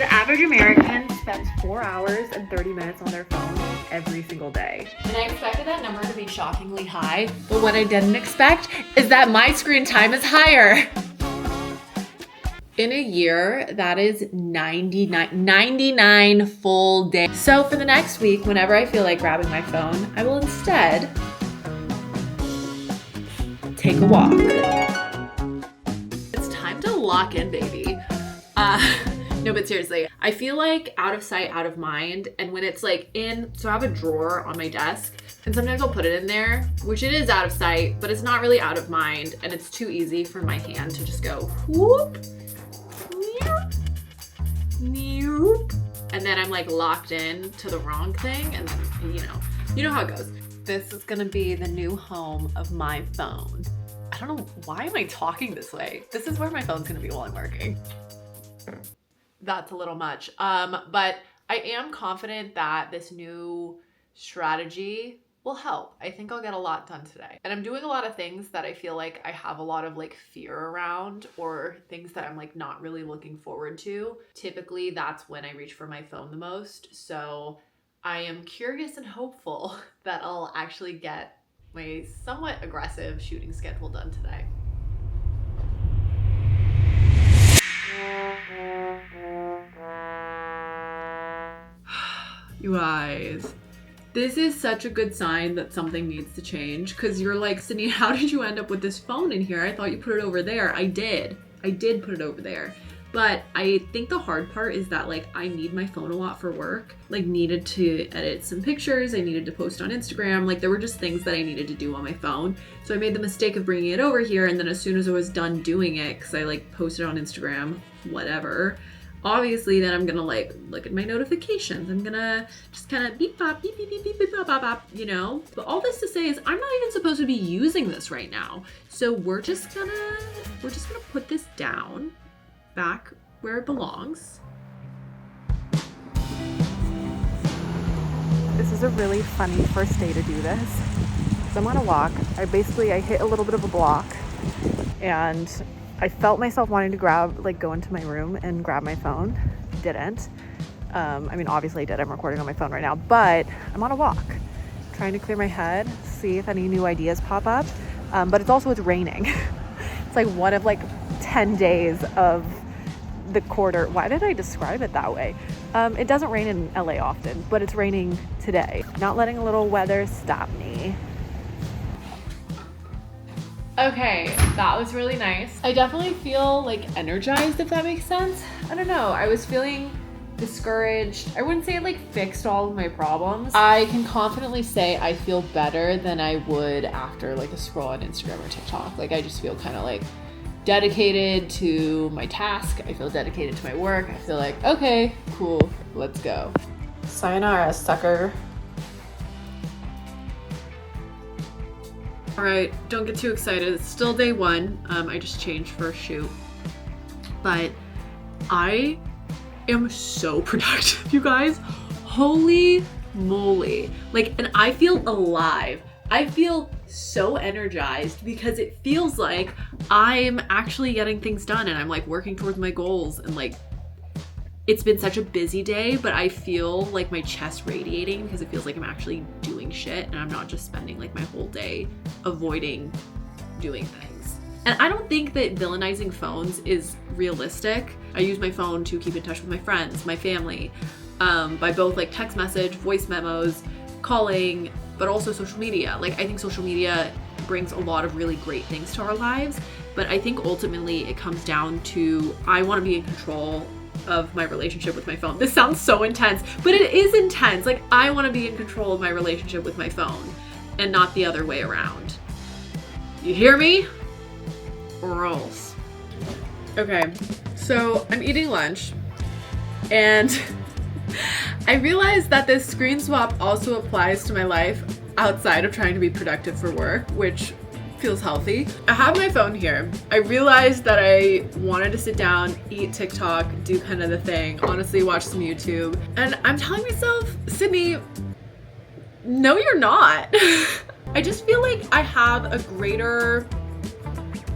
The average American spends 4 hours and 30 minutes on their phone every single day. And I expected that number to be shockingly high, but what I didn't expect is that my screen time is higher. In a year, that is 99 full days. So for the next week, whenever I feel like grabbing my phone, I will instead take a walk. It's time to lock in, baby. No, but seriously, I feel like out of sight, out of mind. And when it's like so I have a drawer on my desk and sometimes I'll put it in there, which it is out of sight, but it's not really out of mind. And it's too easy for my hand to just go whoop, whoop, and then I'm like locked in to the wrong thing. And then, you know how it goes. This is gonna be the new home of my phone. I don't know, why am I talking this way? This is where my phone's gonna be while I'm working. That's a little much. But I am confident that this new strategy will help. I think I'll get a lot done today. And I'm doing a lot of things that I feel like I have a lot of like fear around, or things that I'm like not really looking forward to. Typically, that's when I reach for my phone the most. So I am curious and hopeful that I'll actually get my somewhat aggressive shooting schedule done today. You guys, this is such a good sign that something needs to change, because you're like, Sydney, how did you end up with this phone in here? I thought you put it over there. I did put it over there. But I think the hard part is that like I need my phone a lot for work. Like needed to edit some pictures, I needed to post on Instagram. Like there were just things that I needed to do on my phone. So I made the mistake of bringing it over here, and then as soon as I was done doing it, because I like posted on Instagram, whatever, obviously then I'm gonna like look at my notifications. I'm gonna just kind of beep bop, beep beep beep beep beep bop bop bop, But all this to say is I'm not even supposed to be using this right now. So we're just gonna put this down back where it belongs. This is a really funny first day to do this. So I'm on a walk. I hit a little bit of a block, and I felt myself wanting to go into my room and grab my phone. Didn't. Obviously I did. I'm recording on my phone right now, but I'm on a walk, trying to clear my head, see if any new ideas pop up. But it's raining. It's like one of 10 days of the quarter. Why did I describe it that way? It doesn't rain in LA often, but it's raining today. Not letting a little weather stop me. Okay, that was really nice. I definitely feel energized, if that makes sense. I don't know. I was feeling discouraged. I wouldn't say it fixed all of my problems. I can confidently say I feel better than I would after a scroll on Instagram or TikTok. I just feel kind of dedicated to my task. I feel dedicated to my work. I feel like, okay, cool, let's go. Sayonara, sucker. All right, don't get too excited. It's still day one. I just changed for a shoot, but I am so productive, you guys. Holy moly. And I feel alive. I feel so energized because it feels like I'm actually getting things done, and I'm working towards my goals, and it's been such a busy day, but I feel my chest radiating because it feels like I'm actually doing shit, and I'm not just spending my whole day avoiding doing things. And I don't think that villainizing phones is realistic. I use my phone to keep in touch with my friends, my family, by both text message, voice memos, calling, but also social media. I think social media brings a lot of really great things to our lives, but I think ultimately it comes down to I want to be in control of my relationship with my phone. This sounds so intense, but it is intense. I want to be in control of my relationship with my phone and not the other way around. You hear me? Or else. Okay, so I'm eating lunch, and I realized that this screen swap also applies to my life outside of trying to be productive for work, which feels healthy. I have my phone here. I realized that I wanted to sit down, eat TikTok, do kind of the thing, honestly watch some YouTube, and I'm telling myself, Sydney, no you're not. I just feel like I have a greater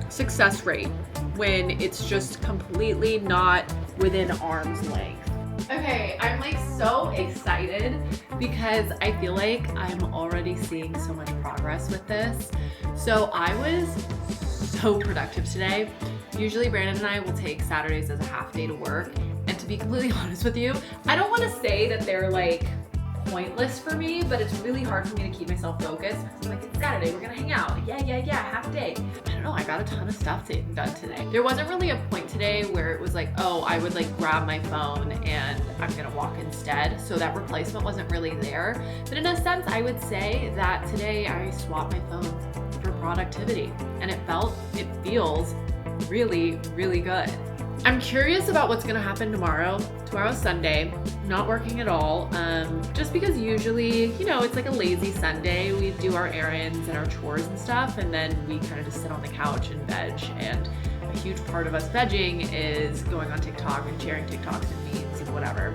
success rate when it's just completely not within arm's length. Okay, I'm like so excited because I feel like I'm already seeing so much progress with this. So I was so productive today. Usually Brandon and I will take Saturdays as a half day to work. And to be completely honest with you, I don't want to say that they're like pointless for me, but it's really hard for me to keep myself focused because I'm like, it's Saturday, we're gonna hang out. Yeah, half day. I don't know, I got a ton of stuff done today. There wasn't really a point today where it was like, oh, I would like grab my phone and I'm gonna walk instead. So that replacement wasn't really there. But in a sense, I would say that today I swapped my phone for productivity and it feels really, really good. I'm curious about what's gonna happen tomorrow. Tomorrow's Sunday, not working at all. Just because usually, you know, it's like a lazy Sunday. We do our errands and our chores and stuff, and then we kind of just sit on the couch and veg. And a huge part of us vegging is going on TikTok and sharing TikToks and memes and whatever.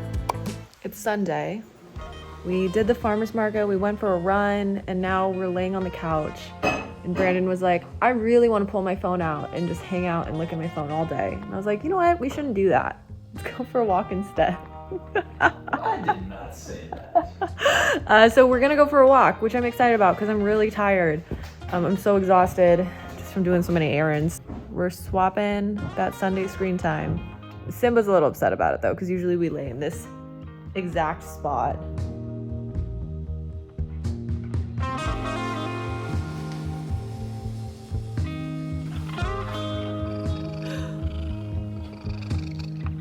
It's Sunday. We did the farmer's market, we went for a run, and now we're laying on the couch. And Brandon was like, I really want to pull my phone out and just hang out and look at my phone all day. And I was like, you know what? We shouldn't do that. Let's go for a walk instead. I did not say that. So we're going to go for a walk, which I'm excited about because I'm really tired. I'm so exhausted just from doing so many errands. We're swapping that Sunday screen time. Simba's a little upset about it though, because usually we lay in this exact spot.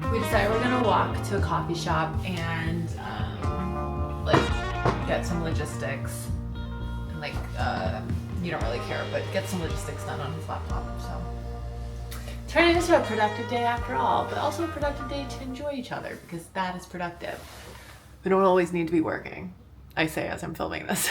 We decided we're gonna walk to a coffee shop and like get some logistics and like you don't really care, but get some logistics done on his laptop. So turn it into a productive day after all, but also a productive day to enjoy each other because that is productive. We don't always need to be working, I say as I'm filming this.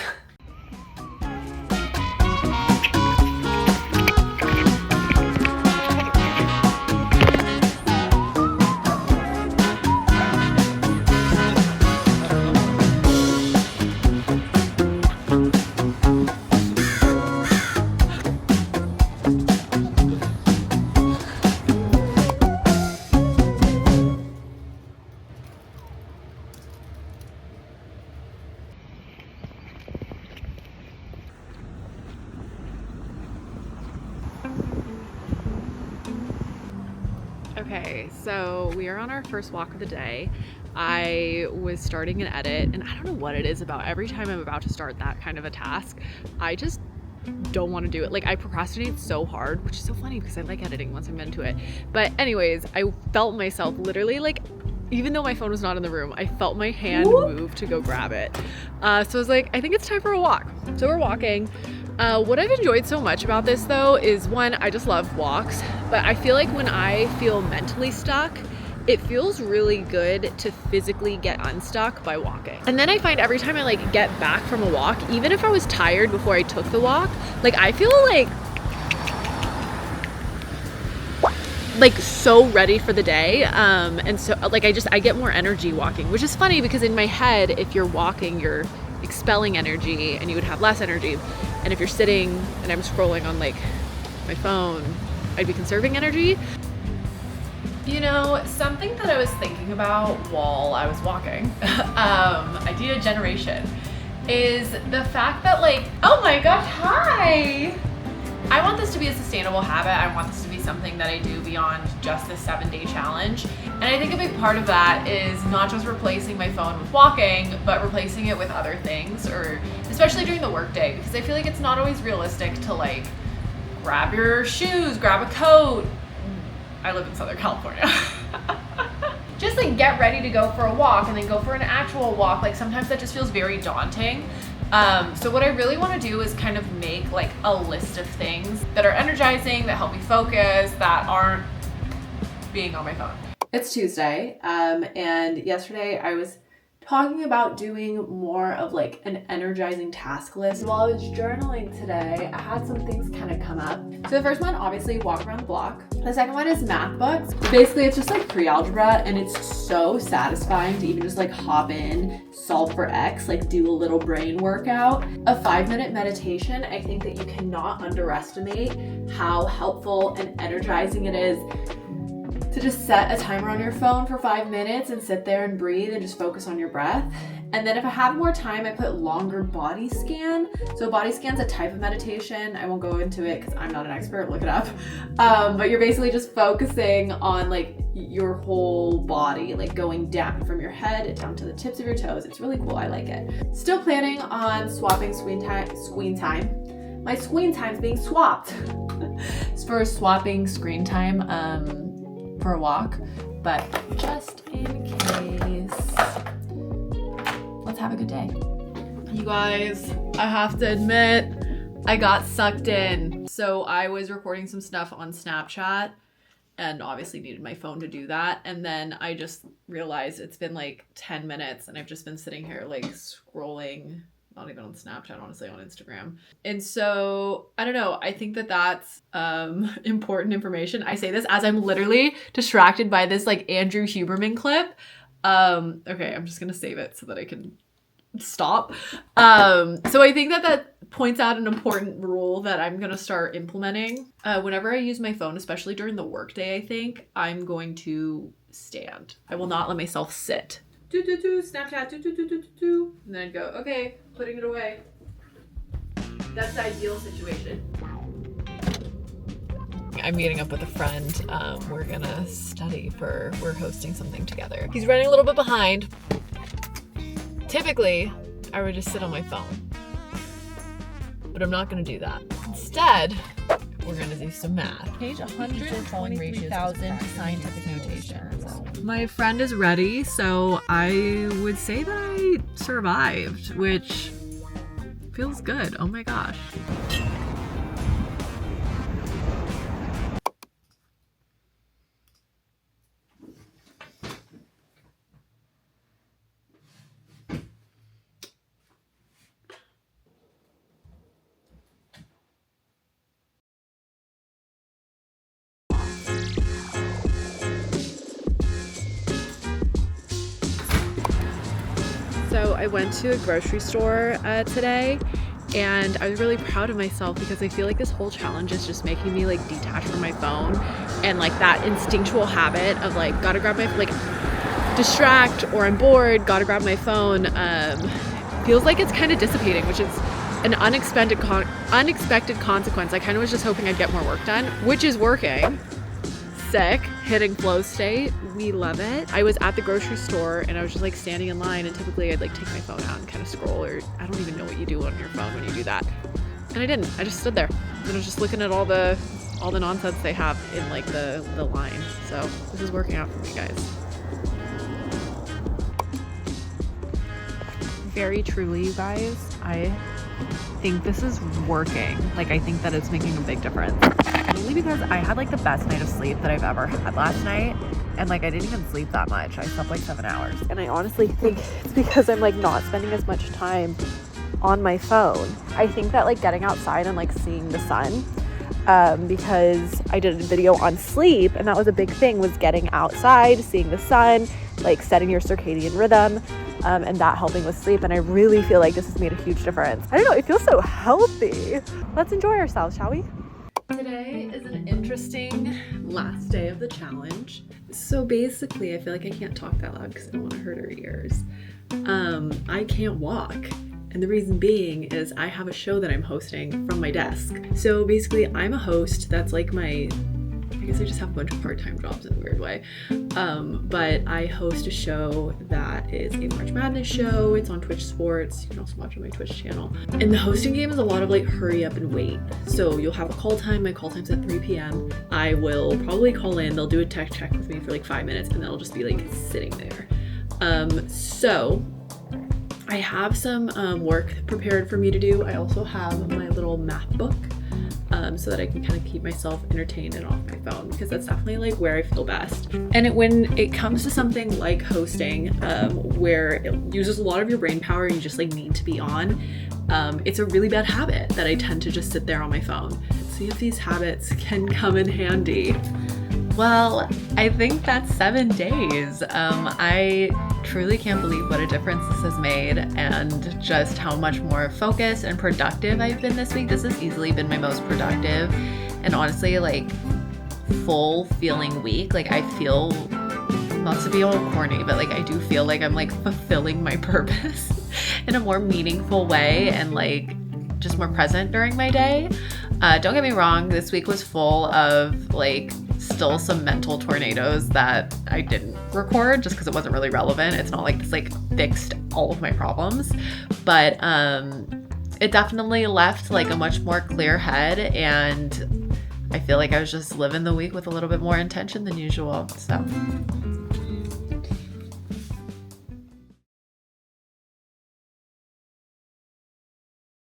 Okay, so we are on our first walk of the day. I was starting an edit, and I don't know what it is about every time I'm about to start that kind of a task, I just don't want to do it. Like, I procrastinate so hard, which is so funny because I like editing once I'm into it. But anyways, I felt myself literally like, even though my phone was not in the room, I felt my hand move to go grab it. So I was like, I think it's time for a walk. So we're walking. What I've enjoyed so much about this though is one, I just love walks, but I feel like when I feel mentally stuck, it feels really good to physically get unstuck by walking. And then I find every time I like get back from a walk, even if I was tired before I took the walk, like I feel like so ready for the day. And so like I get more energy walking, which is funny because in my head, if you're walking, you're expelling energy and you would have less energy. And if you're sitting and I'm scrolling on like my phone, I'd be conserving energy. You know, something that I was thinking about while I was walking, idea generation, is the fact that like, oh my gosh, hi! I want this to be a sustainable habit. I want this to be something that I do beyond just this 7-day challenge. And I think a big part of that is not just replacing my phone with walking, but replacing it with other things, or especially during the workday, because I feel like it's not always realistic to like grab your shoes, grab a coat. I live in Southern California. Just like get ready to go for a walk and then go for an actual walk. Like sometimes that just feels very daunting. So what I really want to do is kind of make like a list of things that are energizing, that help me focus, that aren't being on my phone. It's Tuesday, and yesterday I was talking about doing more of like an energizing task list. While I was journaling today, I had some things kind of come up. So the first one, obviously, walk around the block. The second one is math books. Basically, it's just like pre-algebra, and it's so satisfying to even just like hop in, solve for X, like do a little brain workout. A 5-minute meditation, I think that you cannot underestimate how helpful and energizing it is to just set a timer on your phone for 5 minutes and sit there and breathe and just focus on your breath. And then if I have more time, I put longer body scan. So body scan's a type of meditation. I won't go into it because I'm not an expert, look it up. But you're basically just focusing on like your whole body, like going down from your head down to the tips of your toes. It's really cool, I like it. Still planning on swapping screen time. My screen time's being swapped. It's for swapping screen time for a walk, but just in case, let's have a good day. You guys, I have to admit, I got sucked in. So I was recording some stuff on Snapchat and obviously needed my phone to do that. And then I just realized it's been like 10 minutes and I've just been sitting here like scrolling, not even on Snapchat, honestly, on Instagram. And so, I don't know, I think that that's important information. I say this as I'm literally distracted by this like Andrew Huberman clip. Okay, I'm just gonna save it so that I can stop. So I think that that points out an important rule that I'm gonna start implementing. Whenever I use my phone, especially during the workday, I think I'm going to stand. I will not let myself sit. Snapchat, and then I'd go, okay, putting it away. That's the ideal situation. I'm meeting up with a friend. We're gonna study we're hosting something together. He's running a little bit behind. Typically, I would just sit on my phone, but I'm not gonna do that. Instead, we're gonna do some math. Page 123,000 to scientific notation. So. My friend is ready, so I would say that I survived, which feels good. Oh my gosh. So I went to a grocery store today and I was really proud of myself because I feel like this whole challenge is just making me like detach from my phone, and like that instinctual habit of like gotta grab my like distract or I'm bored, gotta grab my phone, feels like it's kind of dissipating, which is an unexpected consequence. I kind of was just hoping I'd get more work done, which is working. Sick, hitting flow state. We love it. I was at the grocery store and I was just like standing in line, and typically I'd like take my phone out and kind of scroll, or I don't even know what you do on your phone when you do that. And I didn't. I just stood there and I was just looking at all the nonsense they have in like the line. So this is working out for me, guys. Very truly, you guys, I think this is working. Like, I think that it's making a big difference. Mainly because I had like the best night of sleep that I've ever had last night. And like, I didn't even sleep that much. I slept like 7 hours. And I honestly think it's because I'm like not spending as much time on my phone. I think that like getting outside and like seeing the sun, because I did a video on sleep and that was a big thing, was getting outside, seeing the sun, like setting your circadian rhythm, and that helping with sleep. And I really feel like this has made a huge difference. I don't know, it feels so healthy. Let's enjoy ourselves, shall we? Today is an interesting last day of the challenge. So basically, I feel like I can't talk that loud because I don't want to hurt her ears. I can't walk. And the reason being is I have a show that I'm hosting from my desk. So basically, I'm a host. That's like I guess I just have a bunch of part-time jobs in a weird way. But I host a show that is a March Madness show. It's on Twitch Sports. You can also watch on my Twitch channel. And the hosting game is a lot of like hurry up and wait. So you'll have a call time. My call time's at 3 p.m. I will probably call in. They'll do a tech check with me for like 5 minutes and then I'll just be like sitting there. So I have some work prepared for me to do. I also have my little math book. So that I can kind of keep myself entertained and off my phone, because that's definitely like where I feel best. And when it comes to something like hosting, where it uses a lot of your brain power and you just like need to be on, it's a really bad habit that I tend to just sit there on my phone. See if these habits can come in handy. Well, I think that's 7 days. I truly can't believe what a difference this has made and just how much more focused and productive I've been this week. This has easily been my most productive. And honestly, like, full feeling week. Like I feel, not to be all corny, but like I do feel like I'm like fulfilling my purpose in a more meaningful way and like just more present during my day. Don't get me wrong, this week was full of like still some mental tornadoes that I didn't record just because it wasn't really relevant. It's not like this like fixed all of my problems, but it definitely left like a much more clear head, and I feel like I was just living the week with a little bit more intention than usual. So